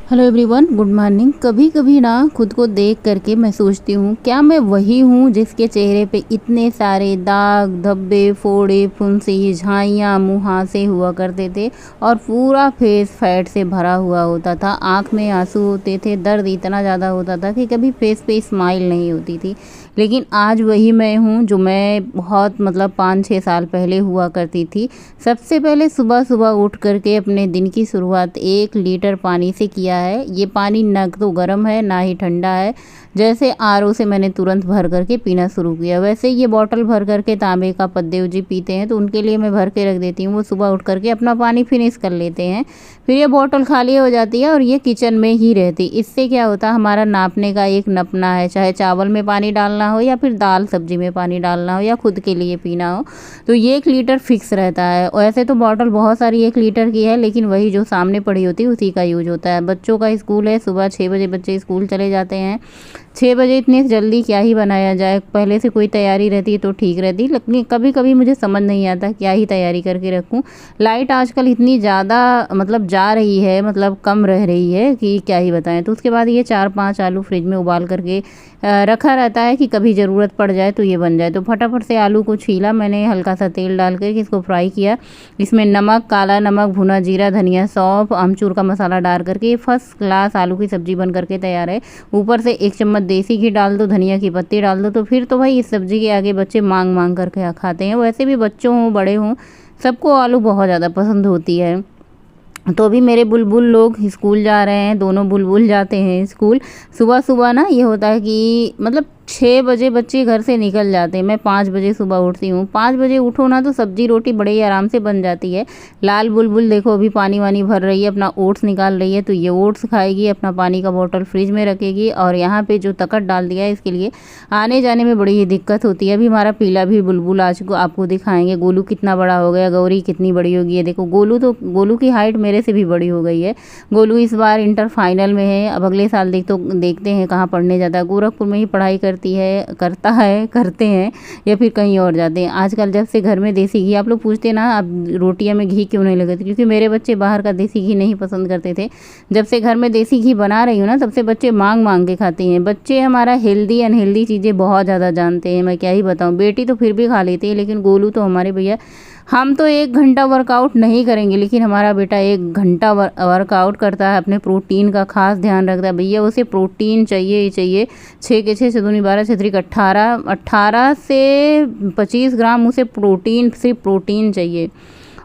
Hello everyone, good morning. कभी कभी ना खुद को देख करके मैं सोचती हूँ, क्या मैं वही हूँ जिसके चेहरे पे इतने सारे दाग धब्बे फोड़े फुंसी झाइयाँ मुहासे हुआ करते थे और पूरा फेस फैट से भरा हुआ होता था। आँख में आंसू होते थे, दर्द इतना ज़्यादा होता था कि कभी फेस पे स्माइल नहीं होती थी। लेकिन आज वही मैं हूँ जो मैं बहुत 5-6 साल पहले हुआ करती थी। सबसे पहले सुबह सुबह उठ करके अपने दिन की शुरुआत 1 लीटर पानी से किया है। ये पानी ना तो गर्म है ना ही ठंडा है। जैसे आरओ से मैंने तुरंत भर करके पीना शुरू किया, वैसे ये बॉटल भर करके तांबे का पद्देव जी पीते हैं तो उनके लिए मैं भर के रख देती हूँ। वो सुबह उठ करके अपना पानी फिनिश कर लेते हैं, फिर ये बॉटल खाली हो जाती है और ये किचन में ही रहती। इससे क्या होता है, हमारा नापने का एक नपना है, चाहे चावल में पानी डालना हो या फिर दाल सब्जी में पानी डालना हो या खुद के लिए पीना हो, तो ये 1 लीटर फिक्स रहता है। वैसे तो बॉटल बहुत सारी 1 लीटर की है, लेकिन वही जो सामने पड़ी होती है उसी का यूज होता है। बच्चों का स्कूल है, सुबह 6 बजे बच्चे स्कूल चले जाते हैं। 6 बजे इतनी जल्दी क्या ही बनाया जाए, पहले से कोई तैयारी रहती तो ठीक रहती, लेकिन कभी कभी मुझे समझ नहीं आता क्या ही तैयारी करके रखूं। लाइट आजकल इतनी ज़्यादा जा रही है, कम रह रही है कि क्या ही बताएं। तो उसके बाद ये 4-5 आलू फ्रिज में उबाल करके रखा रहता है कि कभी ज़रूरत पड़ जाए तो ये बन जाए। तो फटाफट से आलू को छीला मैंने, हल्का सा तेल डाल कर इसको फ्राई किया। इसमें नमक, काला नमक, भुना जीरा, धनिया, सौंफ, अमचूर का मसाला डाल करके फर्स्ट क्लास आलू की सब्ज़ी बन करके तैयार है। ऊपर से 1 चम्मच देसी घी डाल दो, धनिया की पत्ती डाल दो, तो फिर तो भाई इस सब्ज़ी के आगे बच्चे मांग मांग करके खाते हैं। वैसे भी बच्चों हों बड़े हों, सबको आलू बहुत ज़्यादा पसंद होती है। तो अभी मेरे बुलबुल लोग स्कूल जा रहे हैं, दोनों बुलबुल जाते हैं स्कूल। सुबह सुबह ना ये होता है कि 6 बजे बच्चे घर से निकल जाते हैं। मैं 5 बजे सुबह उठती हूँ। 5 बजे उठो ना तो सब्जी रोटी बड़े ही आराम से बन जाती है। लाल बुलबुल देखो अभी पानी वानी भर रही है, अपना ओट्स निकाल रही है, तो ये ओट्स खाएगी, अपना पानी का बोतल फ्रिज में रखेगी। और यहाँ पे जो तकत डाल दिया है इसके लिए आने जाने में बड़ी ही दिक्कत होती है। अभी हमारा पीला भी बुलबुल आज को आपको दिखाएंगे। गोलू कितना बड़ा हो गया, गौरी कितनी बड़ी होगी। ये देखो गोलू की हाइट मेरे से भी बड़ी हो गई है। गोलू इस बार इंटर फाइनल में है। अब अगले साल देखते हैं कहाँ पढ़ने जाता है। गोरखपुर में ही पढ़ाई करते हैं या फिर कहीं और जाते हैं। आजकल जब से घर में देसी घी, आप लोग पूछते ना अब रोटियां में घी क्यों नहीं लगाते, क्योंकि मेरे बच्चे बाहर का देसी घी नहीं पसंद करते थे। जब से घर में देसी घी बना रही हूँ ना, तब से बच्चे मांग मांग के खाते हैं। बच्चे हमारा हेल्दी अनहेल्दी चीज़ें बहुत ज़्यादा जानते हैं, मैं क्या ही बताऊँ। बेटी तो फिर भी खा लेती है, लेकिन गोलू तो हमारे भैया, हम तो 1 घंटा वर्कआउट नहीं करेंगे, लेकिन हमारा बेटा 1 घंटा वर्कआउट करता है। अपने प्रोटीन का खास ध्यान रखता है। भैया उसे प्रोटीन चाहिए ही चाहिए। 6 के 6 7 12 6 18 से 25 ग्राम उसे प्रोटीन, सिर्फ प्रोटीन चाहिए।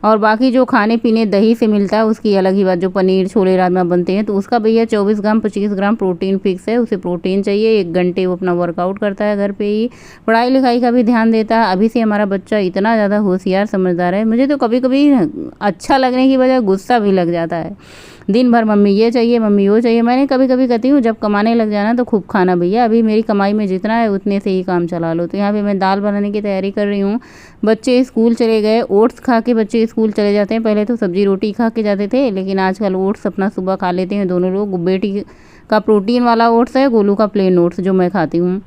और बाकी जो खाने पीने दही से मिलता है उसकी अलग ही बात। जो पनीर छोले राजमा बनते हैं तो उसका भैया 24 ग्राम 25 ग्राम प्रोटीन फिक्स है। उसे प्रोटीन चाहिए। 1 घंटे वो अपना वर्कआउट करता है घर पे ही। पढ़ाई लिखाई का भी ध्यान देता है। अभी से हमारा बच्चा इतना ज़्यादा होशियार समझदार है, मुझे तो कभी कभी अच्छा लगने की बजाय गुस्सा भी लग जाता है। दिन भर मम्मी ये चाहिए मम्मी वो चाहिए। मैंने कभी कभी कहती हूँ जब कमाने लग जाना तो खूब खाना भैया, अभी मेरी कमाई में जितना है उतने से ही काम चला लो। तो यहाँ पे मैं दाल बनाने की तैयारी कर रही हूँ। बच्चे स्कूल चले गए, ओट्स खा के बच्चे स्कूल चले जाते हैं। पहले तो सब्जी रोटी खा के जाते थे, लेकिन आजकल ओट्स अपना सुबह खा लेते हैं दोनों लोग। बेटी का प्रोटीन वाला ओट्स है, गोलू का प्लेन ओट्स जो मैं खाती हूँ।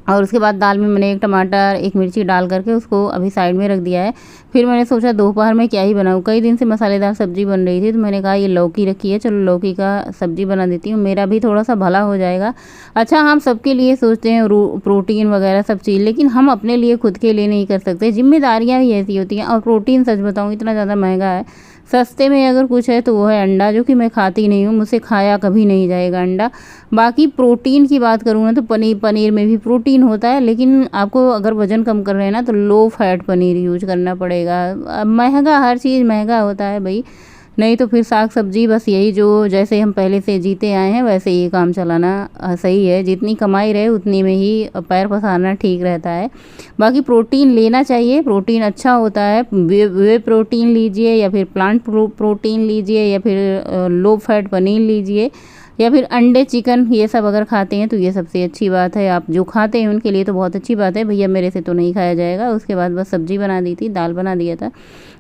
और उसके बाद दाल में मैंने 1 टमाटर 1 मिर्ची डाल करके उसको अभी साइड में रख दिया है। फिर मैंने सोचा दोपहर में क्या ही बनाऊँ, कई दिन से मसालेदार सब्जी बन रही थी, तो मैंने कहा ये लौकी रखी है, चलो लौकी का सब्जी बना देती हूँ, मेरा भी थोड़ा सा भला हो जाएगा। अच्छा, हम सबके लिए सोचते हैं प्रोटीन वगैरह सब चीज़, लेकिन हम अपने लिए खुद के लिए नहीं कर सकते। जिम्मेदारियाँ भी ऐसी होती हैं। और प्रोटीन सच बताऊँ इतना ज़्यादा महंगा है। सस्ते में अगर कुछ है तो वो है अंडा, जो कि मैं खाती नहीं हूँ, मुझसे खाया कभी नहीं जाएगा अंडा। बाकी प्रोटीन की बात करूँ ना तो पनीर में भी प्रोटीन होता है, लेकिन आपको अगर वज़न कम कर रहे हैं ना तो लो फैट पनीर यूज करना पड़ेगा। अब महंगा, हर चीज़ महंगा होता है भाई। नहीं तो फिर साग सब्जी, बस यही जो जैसे हम पहले से जीते आए हैं वैसे ही काम चलाना सही है। जितनी कमाई रहे उतनी में ही पैर पसारना ठीक रहता है। बाकी प्रोटीन लेना चाहिए, प्रोटीन अच्छा होता है। वे प्रोटीन लीजिए या फिर प्लांट प्रोटीन लीजिए या फिर लो फैट पनीर लीजिए। या फिर अंडे चिकन ये सब अगर खाते हैं तो ये सबसे अच्छी बात है। आप जो खाते हैं उनके लिए तो बहुत अच्छी बात है, भैया मेरे से तो नहीं खाया जाएगा। उसके बाद बस सब्जी बना दी थी, दाल बना दिया था,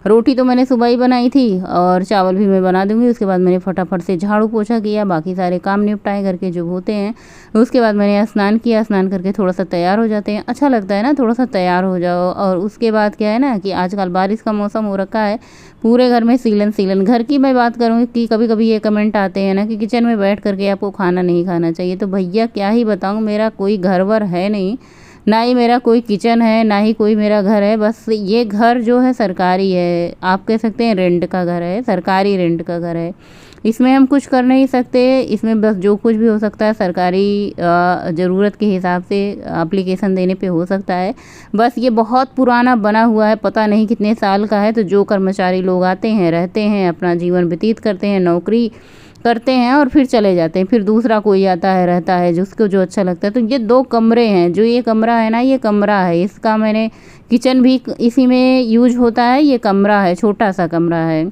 रोटी तो मैंने सुबह ही बनाई थी और चावल भी मैं बना दूंगी। उसके बाद मैंने फटाफट से झाड़ू पोछा किया, बाकी सारे काम निपटाए घर के जो होते हैं। उसके बाद मैंने स्नान किया, स्नान करके थोड़ा सा तैयार हो जाते हैं, अच्छा लगता है ना थोड़ा सा तैयार हो जाओ। और उसके बाद क्या है ना कि आजकल बारिश का मौसम हो रखा है, पूरे घर में सीलन सीलन। घर की मैं बात करूँ कि कभी कभी ये कमेंट आते हैं ना कि किचन में बैठ करके आपको खाना नहीं खाना चाहिए, तो भैया क्या ही बताऊँ, मेरा कोई घर वर है नहीं, ना ही मेरा कोई किचन है, ना ही कोई मेरा घर है। बस ये घर जो है सरकारी है, आप कह सकते हैं रेंट का घर है, सरकारी रेंट का घर है। इसमें हम कुछ कर नहीं सकते, इसमें बस जो कुछ भी हो सकता है सरकारी ज़रूरत के हिसाब से एप्लीकेशन देने पे हो सकता है। बस ये बहुत पुराना बना हुआ है, पता नहीं कितने साल का है। तो जो कर्मचारी लोग आते हैं, रहते हैं, अपना जीवन व्यतीत करते हैं, नौकरी करते हैं और फिर चले जाते हैं, फिर दूसरा कोई आता है, रहता है, जिसको जो अच्छा लगता है। तो ये 2 कमरे हैं, जो ये कमरा है ना, ये कमरा है, इसका मैंने किचन भी इसी में यूज होता है। ये कमरा है, छोटा सा कमरा है।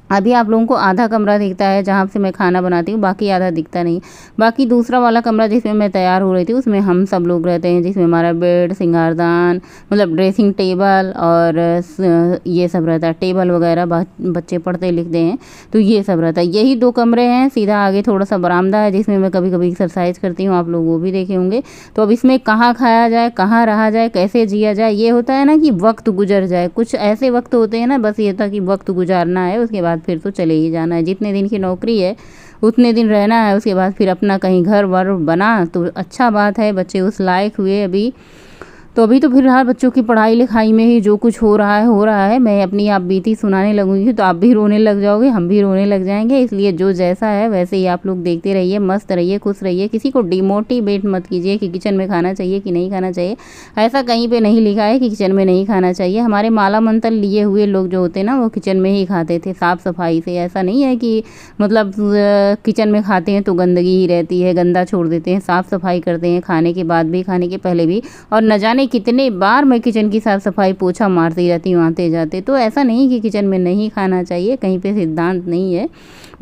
अभी आप लोगों को आधा कमरा दिखता है जहाँ से मैं खाना बनाती हूँ, बाकी आधा दिखता नहीं। बाकी दूसरा वाला कमरा जिसमें मैं तैयार हो रही थी, उसमें हम सब लोग रहते हैं, जिसमें हमारा बेड, सिंगारदान, मतलब ड्रेसिंग टेबल और ये सब रहता है, टेबल वगैरह बच्चे पढ़ते लिखते हैं तो ये सब रहता है। यही 2 कमरे हैं, सीधा आगे थोड़ा सा बरामदा है जिसमें मैं कभी कभी एक्सरसाइज करती हूँ, आप लोग वो भी देखे होंगे। तो अब इसमें कहाँ खाया जाए, कहाँ रहा जाए, कैसे जिया जाए, ये होता है ना कि वक्त गुजर जाए। कुछ ऐसे वक्त होते हैं ना, बस ये था कि वक्त गुजारना है, उसके बाद फिर तो चले ही जाना है। जितने दिन की नौकरी है उतने दिन रहना है, उसके बाद फिर अपना कहीं घर वर बना तो अच्छा बात है, बच्चे उस लायक हुए अभी तो फिलहाल बच्चों की पढ़ाई लिखाई में ही जो कुछ हो रहा है। मैं अपनी आप बीती सुनाने लगूंगी तो आप भी रोने लग जाओगे, हम भी रोने लग जाएंगे। इसलिए जो जैसा है वैसे ही आप लोग देखते रहिए, मस्त रहिए, खुश रहिए। किसी को डिमोटिवेट मत कीजिए कि किचन में खाना चाहिए कि नहीं खाना चाहिए। ऐसा कहीं पे नहीं लिखा है कि किचन में नहीं खाना चाहिए। हमारे माला मंत्र लिए हुए लोग जो होते हैं ना, वो किचन में ही खाते थे साफ़ सफाई से। ऐसा नहीं है कि मतलब किचन में खाते हैं तो गंदगी ही रहती है, गंदा छोड़ देते हैं, साफ़ सफाई करते हैं खाने के बाद भी, खाने के पहले भी। और न जाने कितने बार मैं किचन की साफ़ सफाई पोछा मारती रहती हूँ आते जाते। तो ऐसा नहीं कि किचन में नहीं खाना चाहिए, कहीं पे सिद्धांत नहीं है।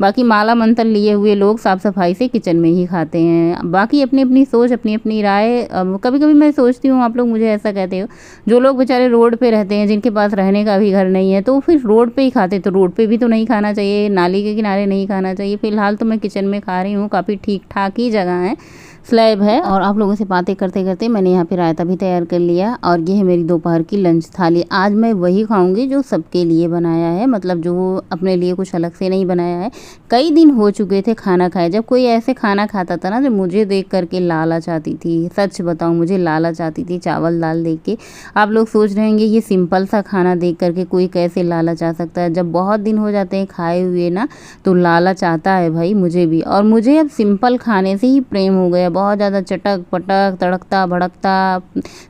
बाकी माला मंत्र लिए हुए लोग साफ़ सफाई से किचन में ही खाते हैं। बाकी अपनी अपनी सोच, अपनी अपनी राय। कभी कभी मैं सोचती हूँ, आप लोग मुझे ऐसा कहते हो, जो लोग बेचारे रोड पे रहते हैं, जिनके पास रहने का भी घर नहीं है, तो फिर रोड पे ही खाते, तो रोड पे भी तो नहीं खाना चाहिए, नाली के किनारे नहीं खाना चाहिए। फिलहाल तो मैं किचन में खा रही हूँ, काफ़ी ठीक ठाक ही जगह है, स्लैब है। और आप लोगों से बातें करते करते मैंने यहाँ पे रायता भी तैयार कर लिया और ये है मेरी दोपहर की लंच थाली। आज मैं वही खाऊंगी जो सबके लिए बनाया है, मतलब जो अपने लिए कुछ अलग से नहीं बनाया है। कई दिन हो चुके थे खाना खाए, जब कोई ऐसे खाना खाता था ना जो मुझे देख करके लालच आती थी। सच बताऊँ, मुझे लालच आती थी चावल दाल देख के। आप लोग सोच रहे होंगे ये सिंपल सा खाना देख करके कोई कैसे लालच आ सकता है। जब बहुत दिन हो जाते हैं खाए हुए ना, तो लालच आता है भाई, मुझे भी। और मुझे अब सिंपल खाने से ही प्रेम हो गया। बहुत ज़्यादा चटक पटक तड़कता भड़कता,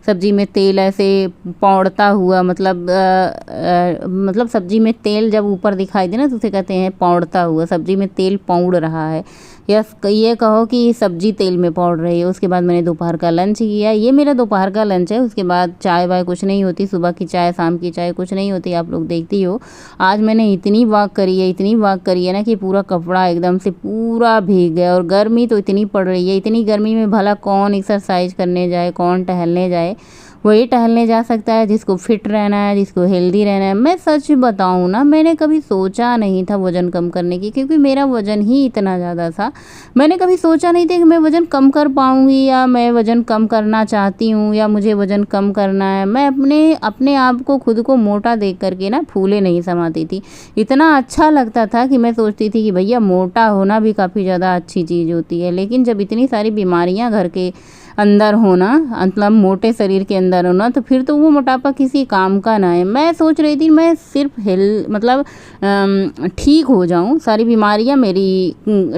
सब्जी में तेल ऐसे पौड़ता हुआ, मतलब सब्जी में तेल जब ऊपर दिखाई दे ना तो उसे कहते हैं पौड़ता हुआ। सब्जी में तेल पौड़ रहा है, या ये कहो कि सब्जी तेल में पौड़ रही है। उसके बाद मैंने दोपहर का लंच किया, ये मेरा दोपहर का लंच है। उसके बाद चाय वाय कुछ नहीं होती, सुबह की चाय शाम की चाय कुछ नहीं होती, आप लोग देखती हो। आज मैंने इतनी वॉक करी है ना कि पूरा कपड़ा एकदम से पूरा भीग गया। और गर्मी तो इतनी पड़ रही है, इतनी गर्मी में भला कौन एक्सरसाइज करने जाए, कौन टहलने जाए। वही टहलने जा सकता है जिसको फिट रहना है, जिसको हेल्दी रहना है। मैं सच बताऊँ ना, मैंने कभी सोचा नहीं था वज़न कम करने की, क्योंकि मेरा वज़न ही इतना ज़्यादा था। मैंने कभी सोचा नहीं था कि मैं वज़न कम कर पाऊँगी, या मैं वज़न कम करना चाहती हूँ, या मुझे वज़न कम करना है। मैं अपने आप को, खुद को मोटा देख करके ना फूले नहीं समाती थी। इतना अच्छा लगता था कि मैं सोचती थी कि भैया मोटा होना भी काफ़ी ज़्यादा अच्छी चीज़ होती है। लेकिन जब इतनी सारी बीमारियाँ घर के अंदर होना, मतलब मोटे शरीर के अंदर होना, तो फिर तो वो मोटापा किसी काम का ना है। मैं सोच रही थी मैं सिर्फ ठीक हो जाऊं, सारी बीमारियां मेरी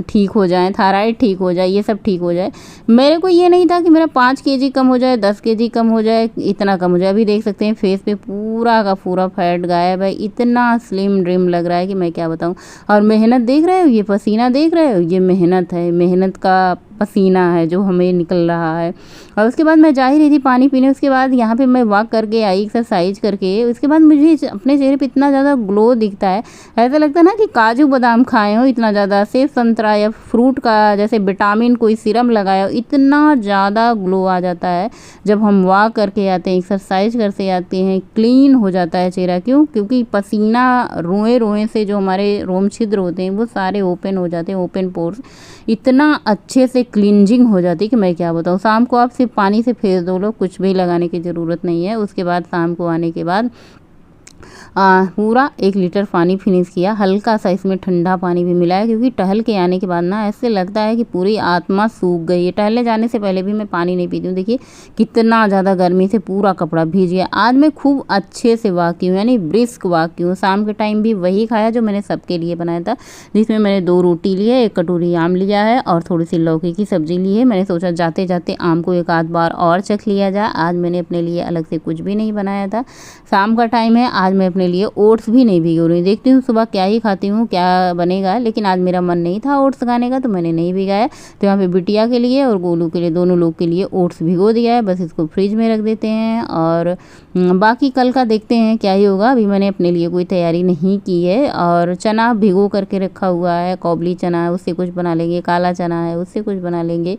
ठीक हो जाएं, थायराइड ठीक हो जाए, ये सब ठीक हो जाए। मेरे को ये नहीं था कि मेरा 5 kg कम हो जाए, 10 kg कम हो जाए, इतना कम हो जाए। अभी देख सकते हैं फेस पे पूरा का पूरा फैट गायब है, इतना स्लिम ड्रिम लग रहा है कि मैं क्या बताऊँ। और मेहनत देख रहे हो, ये पसीना देख रहे हो, ये मेहनत है, मेहनत का पसीना है जो हमें निकल रहा है। और उसके बाद मैं जा ही रही थी पानी पीने, उसके बाद यहाँ पे मैं वॉक करके आई एक्सरसाइज करके, उसके बाद मुझे अपने चेहरे पे इतना ज़्यादा ग्लो दिखता है, ऐसा लगता है ना कि काजू बादाम खाए हो, इतना ज़्यादा सेब संतरा या फ्रूट का जैसे विटामिन कोई सीरम लगाया हो, इतना ज़्यादा ग्लो आ जाता है जब हम वॉक करके आते हैं, एक्सरसाइज करके आते हैं, क्लीन हो जाता है चेहरा। क्यों? क्योंकि पसीना रोए रोए से जो हमारे रोम छिद्र होते हैं वो सारे ओपन हो जाते हैं, ओपन पोर्स इतना अच्छे से क्लींजिंग हो जाती है कि मैं क्या बताऊँ। शाम को आप सिर्फ पानी से फेस धो लो, कुछ भी लगाने की ज़रूरत नहीं है। उसके बाद शाम को आने के बाद पूरा 1 लीटर पानी फिनिश किया, हल्का सा इसमें ठंडा पानी भी मिलाया, क्योंकि टहल के आने के बाद ना ऐसे लगता है कि पूरी आत्मा सूख गई है। टहलने जाने से पहले भी मैं पानी नहीं पीती हूँ। देखिए कितना ज़्यादा गर्मी से पूरा कपड़ा भीग गया। आज मैं खूब अच्छे से वॉक की हूँ, यानी ब्रिस्क वॉक की हूँ। शाम के टाइम भी वही खाया जो मैंने सबके लिए बनाया था, जिसमें मैंने 2 रोटी ली है, 1 कटोरी आम लिया है और थोड़ी सी लौकी की सब्जी ली है। मैंने सोचा जाते जाते आम को एक आध बार और चख लिया जाए। आज मैंने अपने लिए अलग से कुछ भी नहीं बनाया था। शाम का टाइम है, आज मैं अपने लिए ओट्स भी नहीं भिगो रही, देखती हूँ सुबह क्या ही खाती हूँ, क्या बनेगा। लेकिन आज मेरा मन नहीं था ओट्स खाने का, तो मैंने नहीं भिगाया। तो यहाँ पे बिटिया के लिए और गोलू के लिए, दोनों लोग के लिए ओट्स भिगो दिया है। बस इसको फ्रिज में रख देते हैं और बाकी कल का देखते हैं क्या ही होगा। अभी मैंने अपने लिए कोई तैयारी नहीं की है। और चना भिगो करके रखा हुआ है, कौबली चना है उससे कुछ बना लेंगे, काला चना है उससे कुछ बना लेंगे।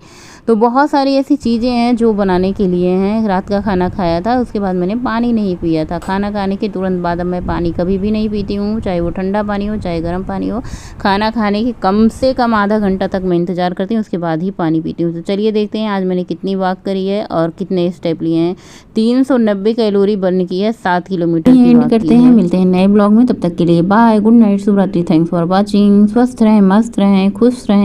तो बहुत सारी ऐसी चीज़ें हैं जो बनाने के लिए हैं। रात का खाना खाया था, उसके बाद मैंने पानी नहीं पिया था। खाना खाने के तुरंत बाद अब मैं पानी कभी भी नहीं पीती हूँ, चाहे वो ठंडा पानी हो चाहे गर्म पानी हो। खाना खाने के कम से कम आधा घंटा तक मैं इंतज़ार करती हूँ, उसके बाद ही पानी पीती हूँ। तो चलिए देखते हैं आज मैंने कितनी वॉक करी है और कितने स्टेप लिए हैं। 390 कैलोरी बर्न की है, 7 किलोमीटर की वॉक करते हैं। मिलते हैं नए ब्लॉग में, तब तक के लिए बाय, गुड नाइट, शुभ रात्रि, थैंक्स फॉर वॉचिंग। स्वस्थ रहें, मस्त रहें, खुश रहें।